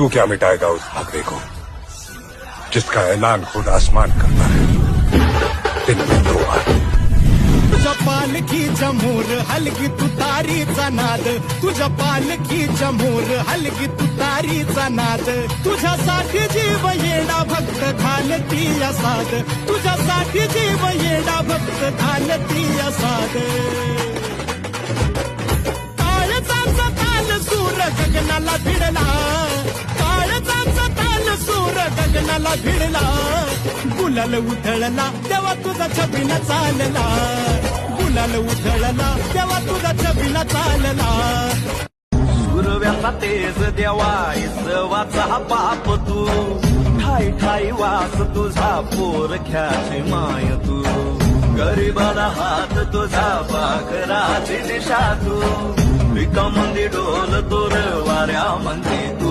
तू क्या मिटाएगा उस भगवे को जिसका ऐलान खुद आसमान करता है दिन में 2 बार। तुझ्या पालखीच्या मोर हलगी तुतारीचा नाद, तुझ्या पालखीच्या मोर हलगी तुतारीचा नाद, तुझ्यासाठी जीव येडा भक्त घालती साद, तुझ्यासाठी जीव येडा भक्त घालती साद। काळजाचा ताल सूर गगनाला भिडला, काळजाचा ताल सूर गगनाला भिडला, गुलाल उधळला तेव्हा तुझा छबिना चालला, गुलाल उधळला तेव्हा तुझा छबिना चालला। सुरव्याचा तेज देवा इसवाचा बाप तू, ठाई ठाई वास तुझा पोरख्याची माय तू, गरीबाला हात तुझा पाखराची दिशा तू, विकामंदी ढोल तोर वाऱ्या म्हणजे तू